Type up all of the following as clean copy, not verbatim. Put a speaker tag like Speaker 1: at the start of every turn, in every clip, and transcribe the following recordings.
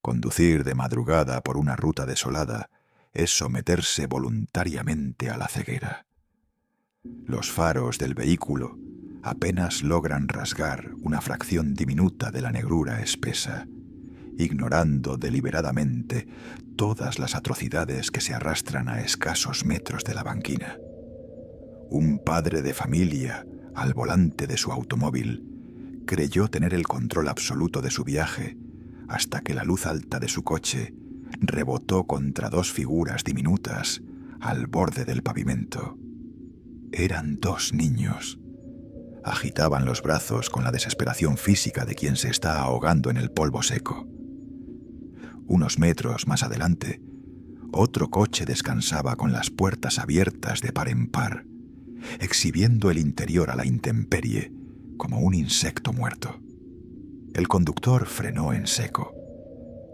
Speaker 1: Conducir de madrugada por una ruta desolada es someterse voluntariamente a la ceguera. Los faros del vehículo apenas logran rasgar una fracción diminuta de la negrura espesa, ignorando deliberadamente todas las atrocidades que se arrastran a escasos metros de la banquina. Un padre de familia, al volante de su automóvil, creyó tener el control absoluto de su viaje hasta que la luz alta de su coche rebotó contra dos figuras diminutas al borde del pavimento. Eran dos niños. Agitaban los brazos con la desesperación física de quien se está ahogando en el polvo seco. Unos metros más adelante, otro coche descansaba con las puertas abiertas de par en par, exhibiendo el interior a la intemperie como un insecto muerto. El conductor frenó en seco,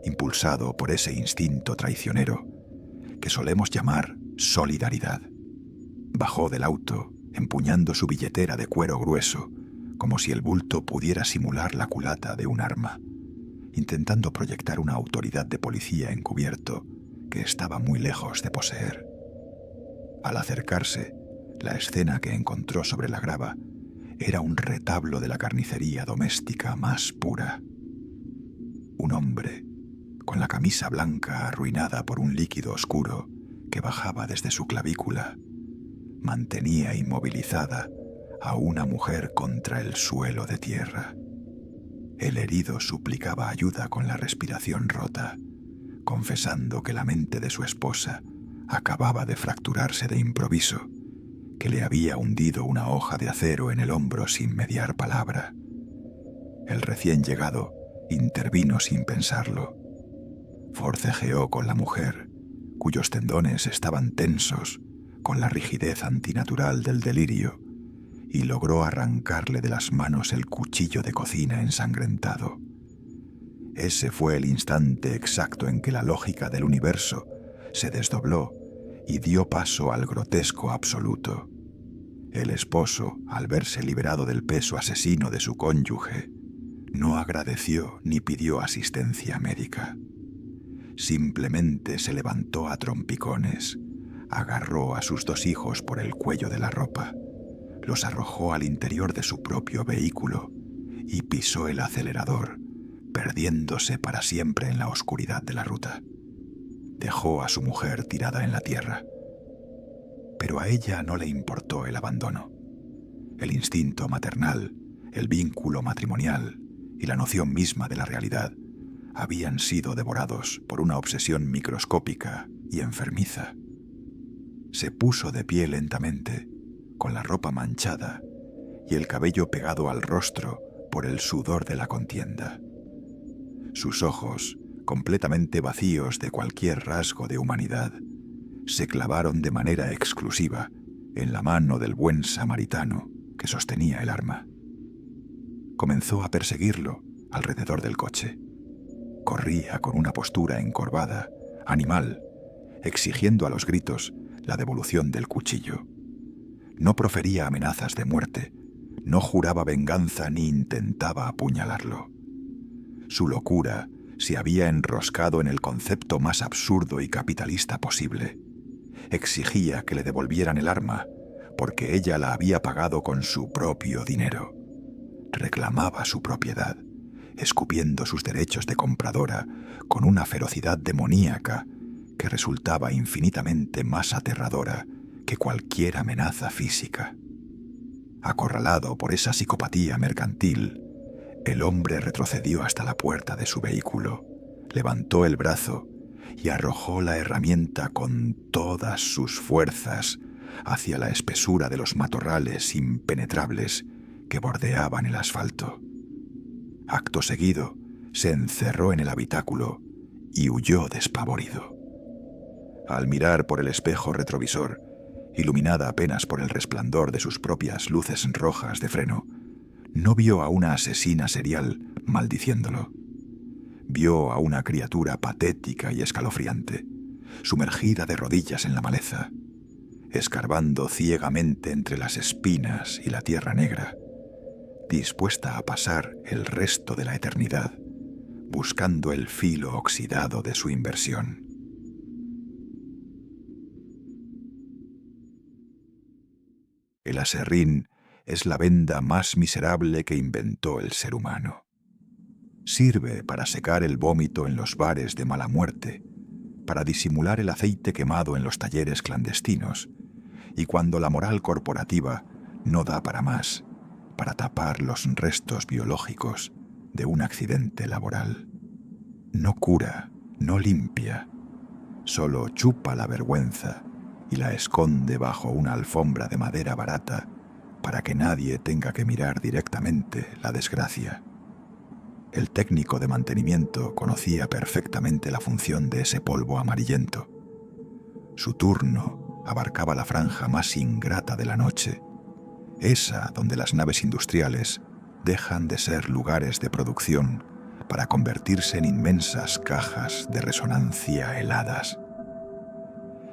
Speaker 1: impulsado por ese instinto traicionero que solemos llamar solidaridad. Bajó del auto, empuñando su billetera de cuero grueso, como si el bulto pudiera simular la culata de un arma, intentando proyectar una autoridad de policía encubierto que estaba muy lejos de poseer. Al acercarse, la escena que encontró sobre la grava era un retablo de la carnicería doméstica más pura. Un hombre, con la camisa blanca arruinada por un líquido oscuro que bajaba desde su clavícula, mantenía inmovilizada a una mujer contra el suelo de tierra. El herido suplicaba ayuda con la respiración rota, confesando que la mente de su esposa acababa de fracturarse de improviso, que le había hundido una hoja de acero en el hombro sin mediar palabra. El recién llegado intervino sin pensarlo. Forcejeó con la mujer, cuyos tendones estaban tensos con la rigidez antinatural del delirio, y logró arrancarle de las manos el cuchillo de cocina ensangrentado. Ese fue el instante exacto en que la lógica del universo se desdobló y dio paso al grotesco absoluto. El esposo, al verse liberado del peso asesino de su cónyuge, no agradeció ni pidió asistencia médica. Simplemente se levantó a trompicones, agarró a sus dos hijos por el cuello de la ropa, los arrojó al interior de su propio vehículo y pisó el acelerador, perdiéndose para siempre en la oscuridad de la ruta. Dejó a su mujer tirada en la tierra. Pero a ella no le importó el abandono. El instinto maternal, el vínculo matrimonial y la noción misma de la realidad habían sido devorados por una obsesión microscópica y enfermiza. Se puso de pie lentamente, con la ropa manchada y el cabello pegado al rostro por el sudor de la contienda. Sus ojos, completamente vacíos de cualquier rasgo de humanidad, se clavaron de manera exclusiva en la mano del buen samaritano que sostenía el arma. Comenzó a perseguirlo alrededor del coche. Corría con una postura encorvada, animal, exigiendo a los gritos la devolución del cuchillo. No profería amenazas de muerte, no juraba venganza ni intentaba apuñalarlo. Su locura se había enroscado en el concepto más absurdo y capitalista posible. Exigía que le devolvieran el arma porque ella la había pagado con su propio dinero. Reclamaba su propiedad, escupiendo sus derechos de compradora con una ferocidad demoníaca que resultaba infinitamente más aterradora que cualquier amenaza física. Acorralado por esa psicopatía mercantil, el hombre retrocedió hasta la puerta de su vehículo, levantó el brazo y arrojó la herramienta con todas sus fuerzas hacia la espesura de los matorrales impenetrables que bordeaban el asfalto. Acto seguido, se encerró en el habitáculo y huyó despavorido. Al mirar por el espejo retrovisor, iluminada apenas por el resplandor de sus propias luces rojas de freno, no vio a una asesina serial maldiciéndolo. Vio a una criatura patética y escalofriante, sumergida de rodillas en la maleza, escarbando ciegamente entre las espinas y la tierra negra, dispuesta a pasar el resto de la eternidad buscando el filo oxidado de su inversión. El aserrín es la venda más miserable que inventó el ser humano. Sirve para secar el vómito en los bares de mala muerte, para disimular el aceite quemado en los talleres clandestinos, y cuando la moral corporativa no da para más, para tapar los restos biológicos de un accidente laboral. No cura, no limpia, solo chupa la vergüenza y la esconde bajo una alfombra de madera barata para que nadie tenga que mirar directamente la desgracia. El técnico de mantenimiento conocía perfectamente la función de ese polvo amarillento. Su turno abarcaba la franja más ingrata de la noche, esa donde las naves industriales dejan de ser lugares de producción para convertirse en inmensas cajas de resonancia heladas.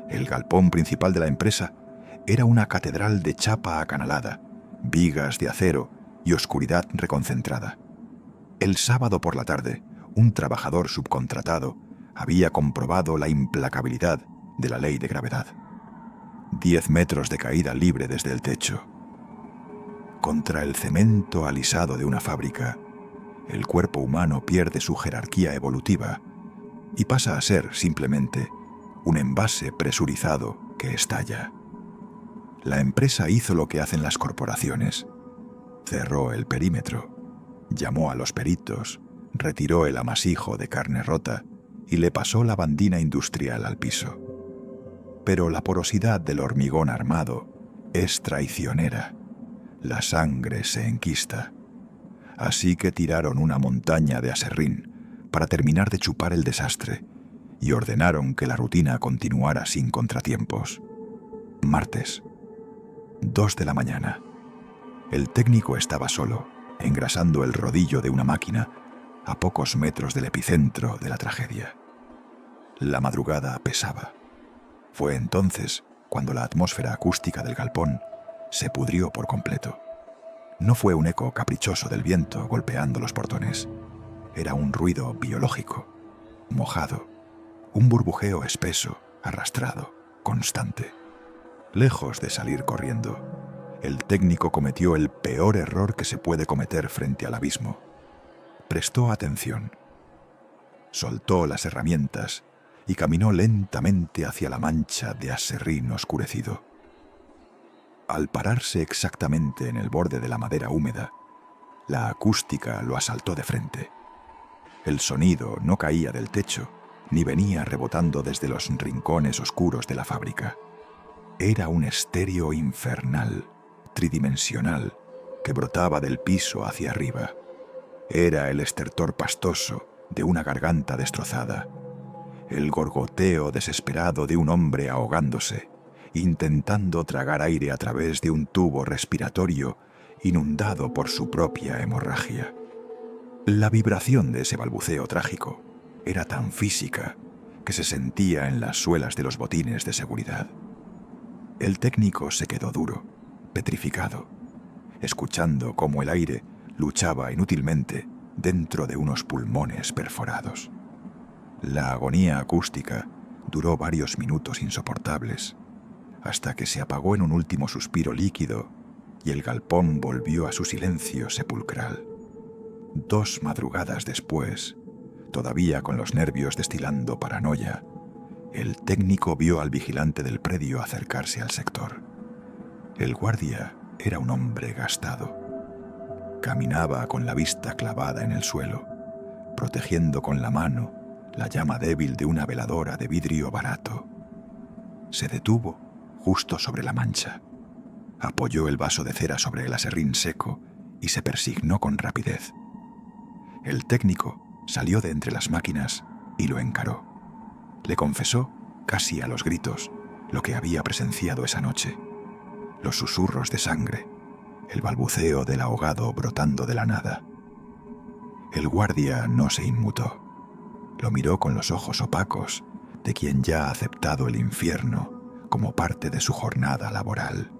Speaker 1: El galpón principal de la empresa era una catedral de chapa acanalada, vigas de acero y oscuridad reconcentrada. El sábado por la tarde, un trabajador subcontratado había comprobado la implacabilidad de la ley de gravedad. 10 metros de caída libre desde el techo. Contra el cemento alisado de una fábrica, el cuerpo humano pierde su jerarquía evolutiva y pasa a ser simplemente un envase presurizado que estalla. La empresa hizo lo que hacen las corporaciones. Cerró el perímetro, llamó a los peritos, retiró el amasijo de carne rota y le pasó la bandina industrial al piso. Pero la porosidad del hormigón armado es traicionera. La sangre se enquista. Así que tiraron una montaña de aserrín para terminar de chupar el desastre y ordenaron que la rutina continuara sin contratiempos. Martes, 2 de la mañana. El técnico estaba solo, engrasando el rodillo de una máquina a pocos metros del epicentro de la tragedia. La madrugada pesaba. Fue entonces cuando la atmósfera acústica del galpón se pudrió por completo. No fue un eco caprichoso del viento golpeando los portones. Era un ruido biológico, mojado, un burbujeo espeso, arrastrado, constante. Lejos de salir corriendo, el técnico cometió el peor error que se puede cometer frente al abismo. Prestó atención. Soltó las herramientas y caminó lentamente hacia la mancha de aserrín oscurecido. Al pararse exactamente en el borde de la madera húmeda, la acústica lo asaltó de frente. El sonido no caía del techo, ni venía rebotando desde los rincones oscuros de la fábrica. Era un estéreo infernal, tridimensional, que brotaba del piso hacia arriba. Era el estertor pastoso de una garganta destrozada, el gorgoteo desesperado de un hombre ahogándose, intentando tragar aire a través de un tubo respiratorio inundado por su propia hemorragia. La vibración de ese balbuceo trágico era tan física que se sentía en las suelas de los botines de seguridad. El técnico se quedó duro, petrificado, escuchando cómo el aire luchaba inútilmente dentro de unos pulmones perforados. La agonía acústica duró varios minutos insoportables, hasta que se apagó en un último suspiro líquido y el galpón volvió a su silencio sepulcral. 2 madrugadas después, todavía con los nervios destilando paranoia, el técnico vio al vigilante del predio acercarse al sector. El guardia era un hombre gastado. Caminaba con la vista clavada en el suelo, protegiendo con la mano la llama débil de una veladora de vidrio barato. Se detuvo justo sobre la mancha. Apoyó el vaso de cera sobre el aserrín seco y se persignó con rapidez. El técnico salió de entre las máquinas y lo encaró. Le confesó, casi a los gritos, lo que había presenciado esa noche. Los susurros de sangre, el balbuceo del ahogado brotando de la nada. El guardia no se inmutó. Lo miró con los ojos opacos de quien ya ha aceptado el infierno como parte de su jornada laboral.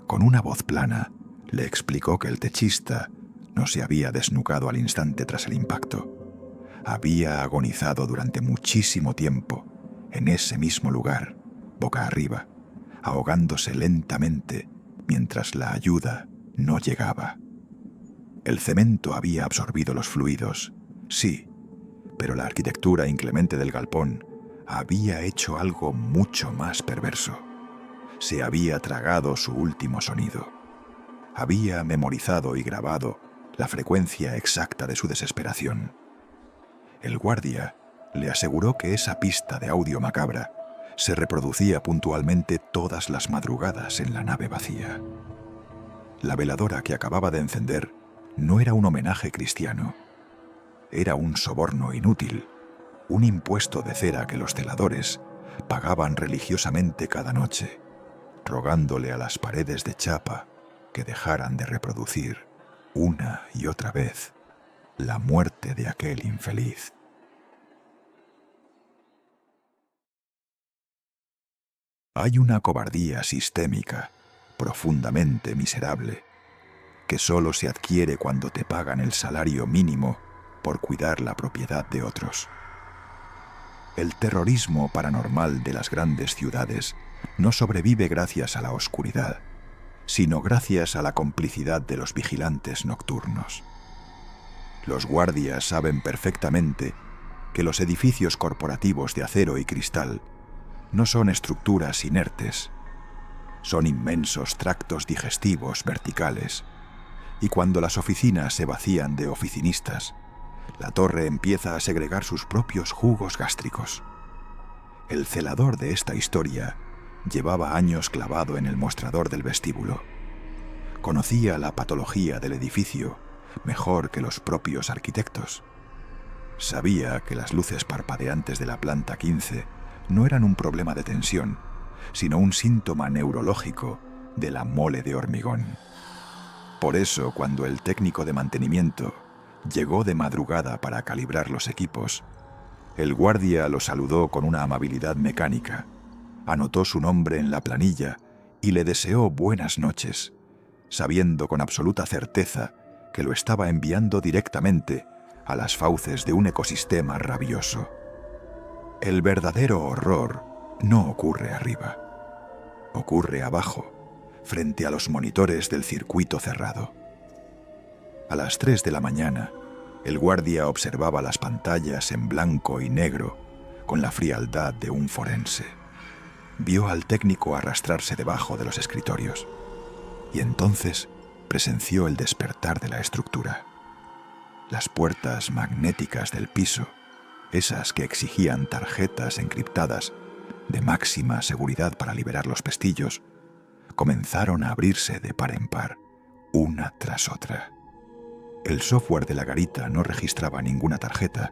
Speaker 1: Con una voz plana, le explicó que el techista no se había desnucado al instante tras el impacto. había agonizado durante muchísimo tiempo en ese mismo lugar, boca arriba, ahogándose lentamente mientras la ayuda no llegaba. El cemento había absorbido los fluidos, sí, pero la arquitectura inclemente del galpón había hecho algo mucho más perverso. Se había tragado su último sonido. Había memorizado y grabado la frecuencia exacta de su desesperación. El guardia le aseguró que esa pista de audio macabra se reproducía puntualmente todas las madrugadas en la nave vacía. La veladora que acababa de encender no era un homenaje cristiano. Era un soborno inútil, un impuesto de cera que los celadores pagaban religiosamente cada noche, rogándole a las paredes de chapa que dejaran de reproducir una y otra vez la muerte de aquel infeliz. Hay una cobardía sistémica, profundamente miserable, que solo se adquiere cuando te pagan el salario mínimo por cuidar la propiedad de otros. El terrorismo paranormal de las grandes ciudades no sobrevive gracias a la oscuridad, sino gracias a la complicidad de los vigilantes nocturnos. Los guardias saben perfectamente que los edificios corporativos de acero y cristal no son estructuras inertes, son inmensos tractos digestivos verticales, y cuando las oficinas se vacían de oficinistas, la torre empieza a segregar sus propios jugos gástricos. El celador de esta historia llevaba años clavado en el mostrador del vestíbulo. Conocía la patología del edificio mejor que los propios arquitectos. Sabía que las luces parpadeantes de la planta 15 no eran un problema de tensión, sino un síntoma neurológico de la mole de hormigón. Por eso, cuando el técnico de mantenimiento llegó de madrugada para calibrar los equipos, el guardia lo saludó con una amabilidad mecánica, anotó su nombre en la planilla y le deseó buenas noches, sabiendo con absoluta certeza que lo estaba enviando directamente a las fauces de un ecosistema rabioso. El verdadero horror no ocurre arriba, ocurre abajo, frente a los monitores del circuito cerrado. A las 3 de la mañana, el guardia observaba las pantallas en blanco y negro con la frialdad de un forense. Vio al técnico arrastrarse debajo de los escritorios y entonces presenció el despertar de la estructura. Las puertas magnéticas del piso, esas que exigían tarjetas encriptadas de máxima seguridad para liberar los pestillos, comenzaron a abrirse de par en par, una tras otra. El software de la garita no registraba ninguna tarjeta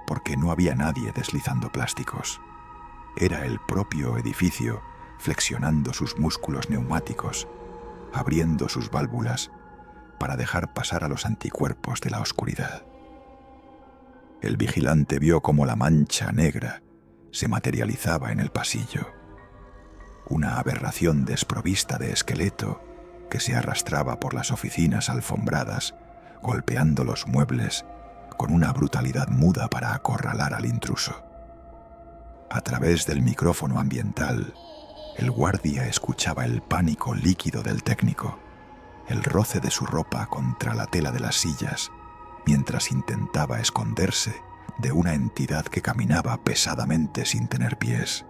Speaker 1: porque no había nadie deslizando plásticos. Era el propio edificio flexionando sus músculos neumáticos, abriendo sus válvulas para dejar pasar a los anticuerpos de la oscuridad. El vigilante vio cómo la mancha negra se materializaba en el pasillo. Una aberración desprovista de esqueleto que se arrastraba por las oficinas alfombradas, golpeando los muebles con una brutalidad muda para acorralar al intruso. A través del micrófono ambiental, el guardia escuchaba el pánico líquido del técnico, el roce de su ropa contra la tela de las sillas, mientras intentaba esconderse de una entidad que caminaba pesadamente sin tener pies.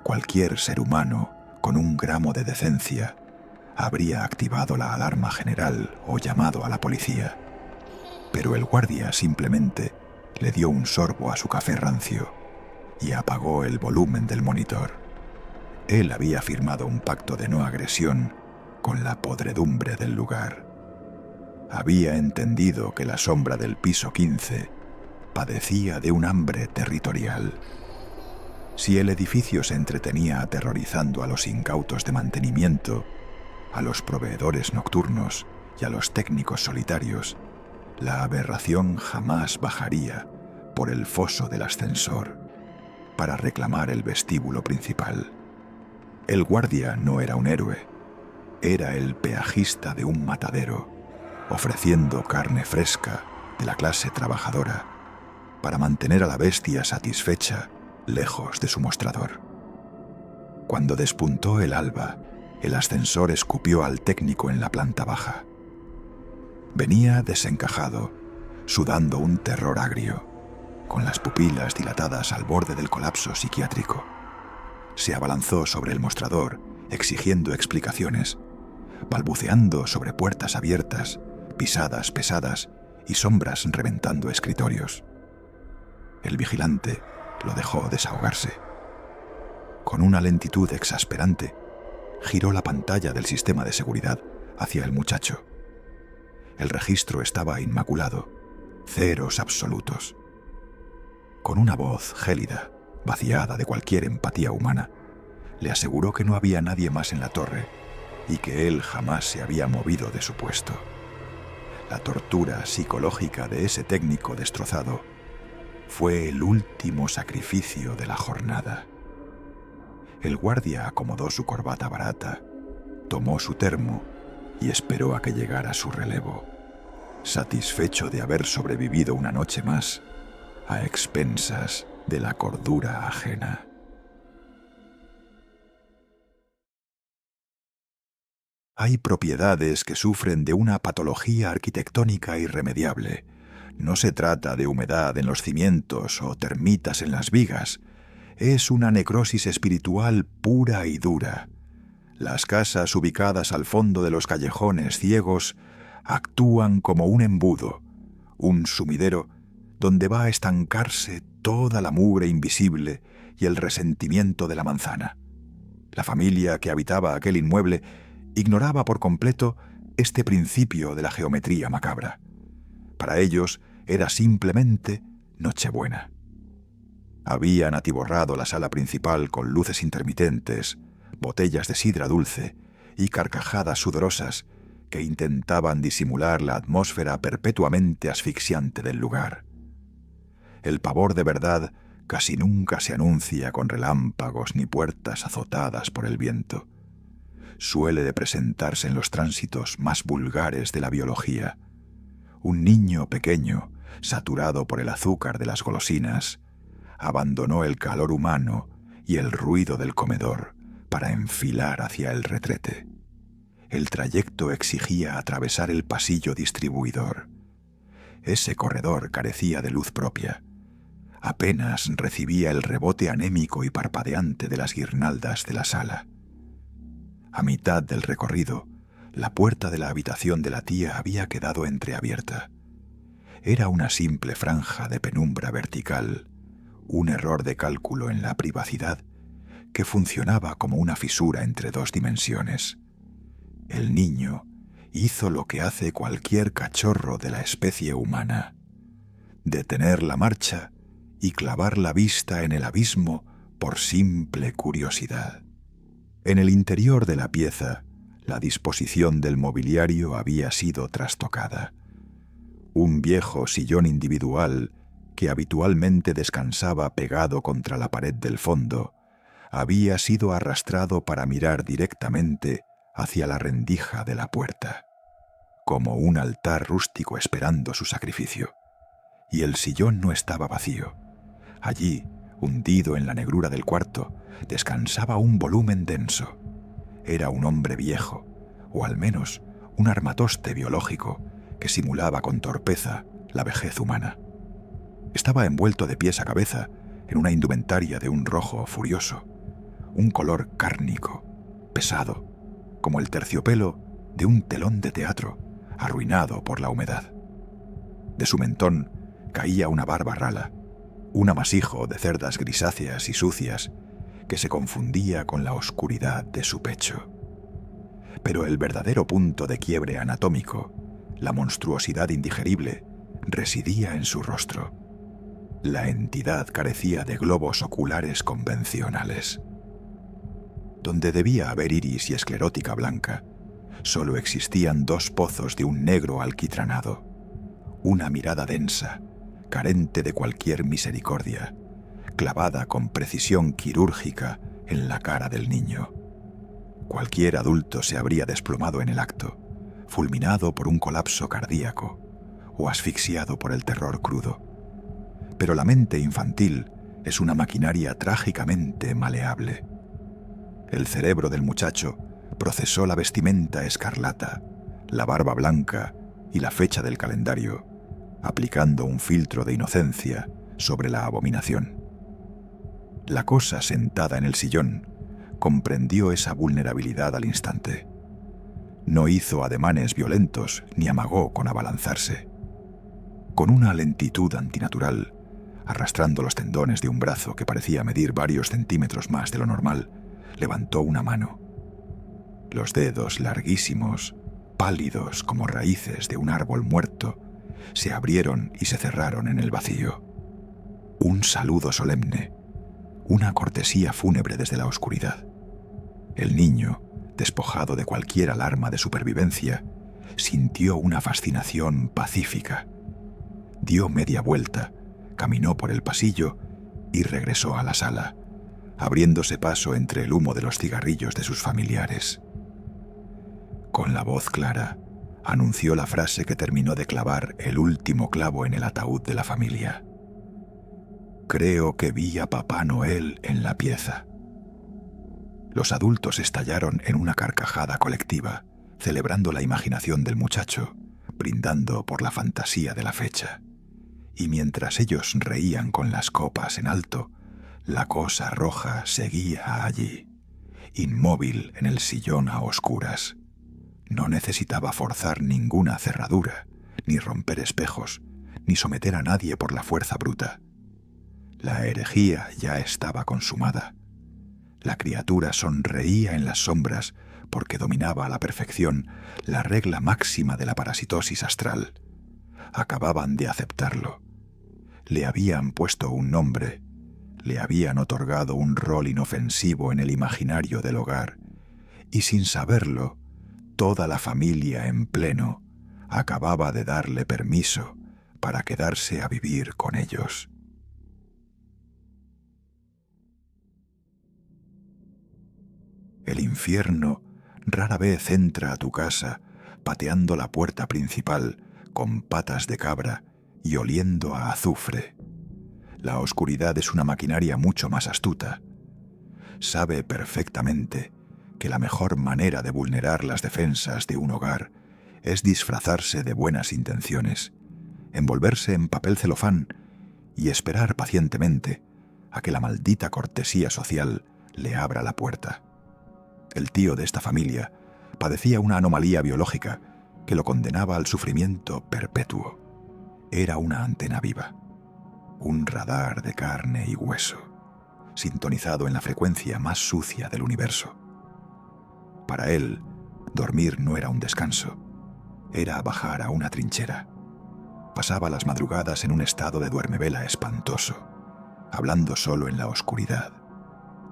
Speaker 1: Cualquier ser humano con un gramo de decencia habría activado la alarma general o llamado a la policía, pero el guardia simplemente le dio un sorbo a su café rancio y apagó el volumen del monitor. Él había firmado un pacto de no agresión con la podredumbre del lugar. Había entendido que la sombra del piso 15 padecía de un hambre territorial. Si el edificio se entretenía aterrorizando a los incautos de mantenimiento, a los proveedores nocturnos y a los técnicos solitarios, la aberración jamás bajaría por el foso del ascensor para reclamar el vestíbulo principal. El guardia no era un héroe, era el peajista de un matadero, ofreciendo carne fresca de la clase trabajadora, para mantener a la bestia satisfecha lejos de su mostrador. Cuando despuntó el alba, el ascensor escupió al técnico en la planta baja. Venía desencajado, sudando un terror agrio, con las pupilas dilatadas al borde del colapso psiquiátrico. Se abalanzó sobre el mostrador, exigiendo explicaciones, balbuceando sobre puertas abiertas, pisadas pesadas y sombras reventando escritorios. El vigilante lo dejó desahogarse. Con una lentitud exasperante, giró la pantalla del sistema de seguridad hacia el muchacho. El registro estaba inmaculado, ceros absolutos. Con una voz gélida, vaciada de cualquier empatía humana, le aseguró que no había nadie más en la torre y que él jamás se había movido de su puesto. La tortura psicológica de ese técnico destrozado fue el último sacrificio de la jornada. El guardia acomodó su corbata barata, tomó su termo y esperó a que llegara su relevo, satisfecho de haber sobrevivido una noche más a expensas de la cordura ajena. Hay propiedades que sufren de una patología arquitectónica irremediable. No se trata de humedad en los cimientos o termitas en las vigas. Es una necrosis espiritual pura y dura. Las casas ubicadas al fondo de los callejones ciegos actúan como un embudo, un sumidero donde va a estancarse toda la mugre invisible y el resentimiento de la manzana. La familia que habitaba aquel inmueble ignoraba por completo este principio de la geometría macabra. Para ellos era simplemente Nochebuena. Habían atiborrado la sala principal con luces intermitentes, botellas de sidra dulce y carcajadas sudorosas que intentaban disimular la atmósfera perpetuamente asfixiante del lugar. El pavor de verdad casi nunca se anuncia con relámpagos ni puertas azotadas por el viento. Suele de presentarse en los tránsitos más vulgares de la biología. Un niño pequeño, saturado por el azúcar de las golosinas, abandonó el calor humano y el ruido del comedor para enfilar hacia el retrete. El trayecto exigía atravesar el pasillo distribuidor. Ese corredor carecía de luz propia. Apenas recibía el rebote anémico y parpadeante de las guirnaldas de la sala. A mitad del recorrido, la puerta de la habitación de la tía había quedado entreabierta. Era una simple franja de penumbra vertical, un error de cálculo en la privacidad que funcionaba como una fisura entre dos dimensiones. El niño hizo lo que hace cualquier cachorro de la especie humana: detener la marcha y clavar la vista en el abismo por simple curiosidad. En el interior de la pieza, la disposición del mobiliario había sido trastocada. Un viejo sillón individual, que habitualmente descansaba pegado contra la pared del fondo, había sido arrastrado para mirar directamente hacia la rendija de la puerta, como un altar rústico esperando su sacrificio. Y el sillón no estaba vacío. Allí, hundido en la negrura del cuarto, descansaba un volumen denso. Era un hombre viejo, o al menos un armatoste biológico que simulaba con torpeza la vejez humana. Estaba envuelto de pies a cabeza en una indumentaria de un rojo furioso, un color cárnico, pesado, como el terciopelo de un telón de teatro arruinado por la humedad. De su mentón caía una barba rala, un amasijo de cerdas grisáceas y sucias que se confundía con la oscuridad de su pecho. Pero el verdadero punto de quiebre anatómico, la monstruosidad indigerible, residía en su rostro. La entidad carecía de globos oculares convencionales. Donde debía haber iris y esclerótica blanca, solo existían dos pozos de un negro alquitranado, una mirada densa, carente de cualquier misericordia, clavada con precisión quirúrgica en la cara del niño. Cualquier adulto se habría desplomado en el acto, fulminado por un colapso cardíaco o asfixiado por el terror crudo. Pero la mente infantil es una maquinaria trágicamente maleable. El cerebro del muchacho procesó la vestimenta escarlata, la barba blanca y la fecha del calendario, aplicando un filtro de inocencia sobre la abominación. La cosa sentada en el sillón comprendió esa vulnerabilidad al instante. No hizo ademanes violentos ni amagó con abalanzarse. Con una lentitud antinatural, arrastrando los tendones de un brazo que parecía medir varios centímetros más de lo normal, levantó una mano. Los dedos larguísimos, pálidos como raíces de un árbol muerto, se abrieron y se cerraron en el vacío. Un saludo solemne, una cortesía fúnebre desde la oscuridad. El niño, despojado de cualquier alarma de supervivencia, sintió una fascinación pacífica. Dio media vuelta, caminó por el pasillo y regresó a la sala, abriéndose paso entre el humo de los cigarrillos de sus familiares. Con la voz clara, anunció la frase que terminó de clavar el último clavo en el ataúd de la familia. «Creo que vi a Papá Noel en la pieza». Los adultos estallaron en una carcajada colectiva, celebrando la imaginación del muchacho, brindando por la fantasía de la fecha. Y mientras ellos reían con las copas en alto, la cosa roja seguía allí, inmóvil en el sillón a oscuras. No necesitaba forzar ninguna cerradura, ni romper espejos, ni someter a nadie por la fuerza bruta. La herejía ya estaba consumada. La criatura sonreía en las sombras porque dominaba a la perfección la regla máxima de la parasitosis astral. Acababan de aceptarlo. Le habían puesto un nombre, le habían otorgado un rol inofensivo en el imaginario del hogar, y sin saberlo, toda la familia en pleno acababa de darle permiso para quedarse a vivir con ellos. El infierno rara vez entra a tu casa pateando la puerta principal con patas de cabra y oliendo a azufre. La oscuridad es una maquinaria mucho más astuta. Sabe perfectamente que la mejor manera de vulnerar las defensas de un hogar es disfrazarse de buenas intenciones, envolverse en papel celofán y esperar pacientemente a que la maldita cortesía social le abra la puerta. El tío de esta familia padecía una anomalía biológica que lo condenaba al sufrimiento perpetuo. Era una antena viva, un radar de carne y hueso, sintonizado en la frecuencia más sucia del universo. Para él, dormir no era un descanso, era bajar a una trinchera. Pasaba las madrugadas en un estado de duermevela espantoso, hablando solo en la oscuridad,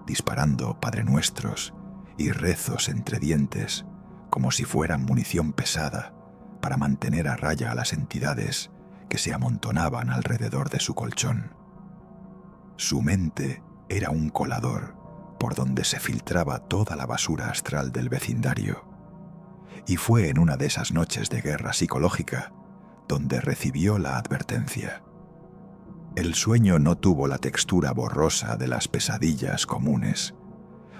Speaker 1: disparando padrenuestros y rezos entre dientes como si fueran munición pesada para mantener a raya a las entidades que se amontonaban alrededor de su colchón. Su mente era un colador por donde se filtraba toda la basura astral del vecindario. Y fue en una de esas noches de guerra psicológica donde recibió la advertencia. El sueño no tuvo la textura borrosa de las pesadillas comunes.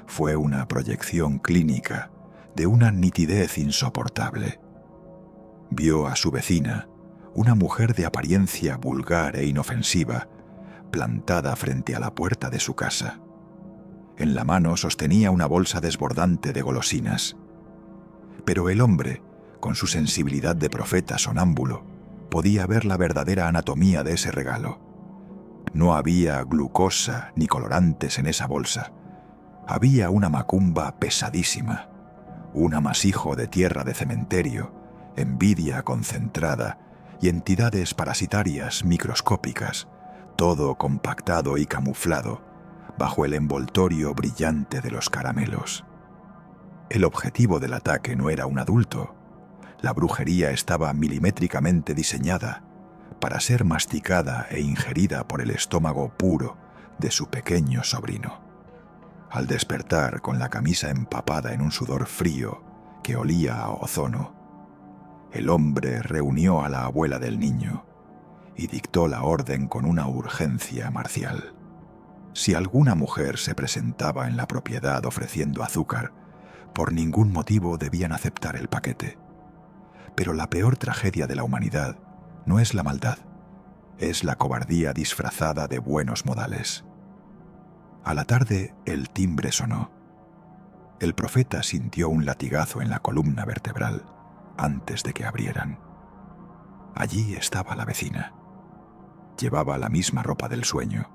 Speaker 1: Fue una proyección clínica de una nitidez insoportable. Vio a su vecina, una mujer de apariencia vulgar e inofensiva, plantada frente a la puerta de su casa. En la mano sostenía una bolsa desbordante de golosinas. Pero el hombre, con su sensibilidad de profeta sonámbulo, podía ver la verdadera anatomía de ese regalo. No había glucosa ni colorantes en esa bolsa. Había una macumba pesadísima, un amasijo de tierra de cementerio, envidia concentrada y entidades parasitarias microscópicas, todo compactado y camuflado bajo el envoltorio brillante de los caramelos. El objetivo del ataque no era un adulto. La brujería estaba milimétricamente diseñada para ser masticada e ingerida por el estómago puro de su pequeño sobrino. Al despertar con la camisa empapada en un sudor frío que olía a ozono, el hombre reunió a la abuela del niño y dictó la orden con una urgencia marcial. Si alguna mujer se presentaba en la propiedad ofreciendo azúcar, por ningún motivo debían aceptar el paquete. Pero la peor tragedia de la humanidad no es la maldad, es la cobardía disfrazada de buenos modales. A la tarde el timbre sonó. El profeta sintió un latigazo en la columna vertebral antes de que abrieran. Allí estaba la vecina. Llevaba la misma ropa del sueño,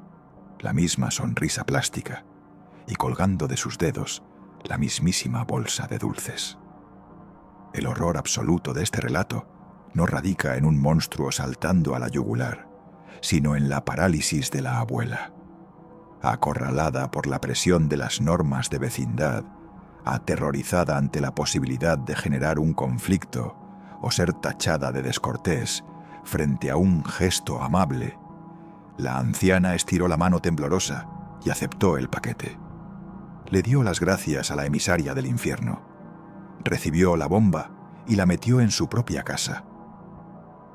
Speaker 1: la misma sonrisa plástica y colgando de sus dedos la mismísima bolsa de dulces. El horror absoluto de este relato no radica en un monstruo saltando a la yugular, sino en la parálisis de la abuela. Acorralada por la presión de las normas de vecindad, aterrorizada ante la posibilidad de generar un conflicto o ser tachada de descortés frente a un gesto amable, la anciana estiró la mano temblorosa y aceptó el paquete. Le dio las gracias a la emisaria del infierno. Recibió la bomba y la metió en su propia casa.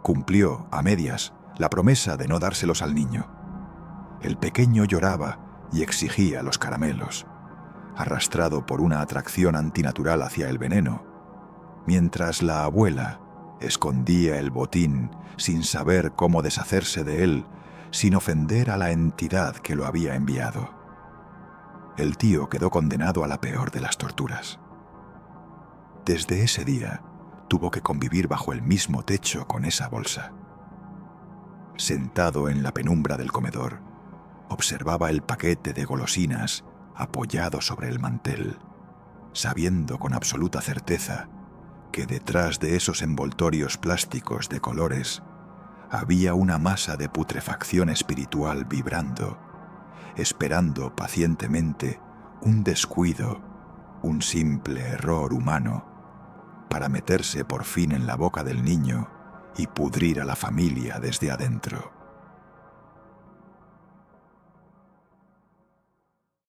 Speaker 1: Cumplió, a medias, la promesa de no dárselos al niño. El pequeño lloraba y exigía los caramelos, arrastrado por una atracción antinatural hacia el veneno, mientras la abuela escondía el botín sin saber cómo deshacerse de él, sin ofender a la entidad que lo había enviado. El tío quedó condenado a la peor de las torturas. Desde ese día, tuvo que convivir bajo el mismo techo con esa bolsa. Sentado en la penumbra del comedor, observaba el paquete de golosinas apoyado sobre el mantel, sabiendo con absoluta certeza que detrás de esos envoltorios plásticos de colores había una masa de putrefacción espiritual vibrando, esperando pacientemente un descuido, un simple error humano, para meterse por fin en la boca del niño y pudrir a la familia desde adentro.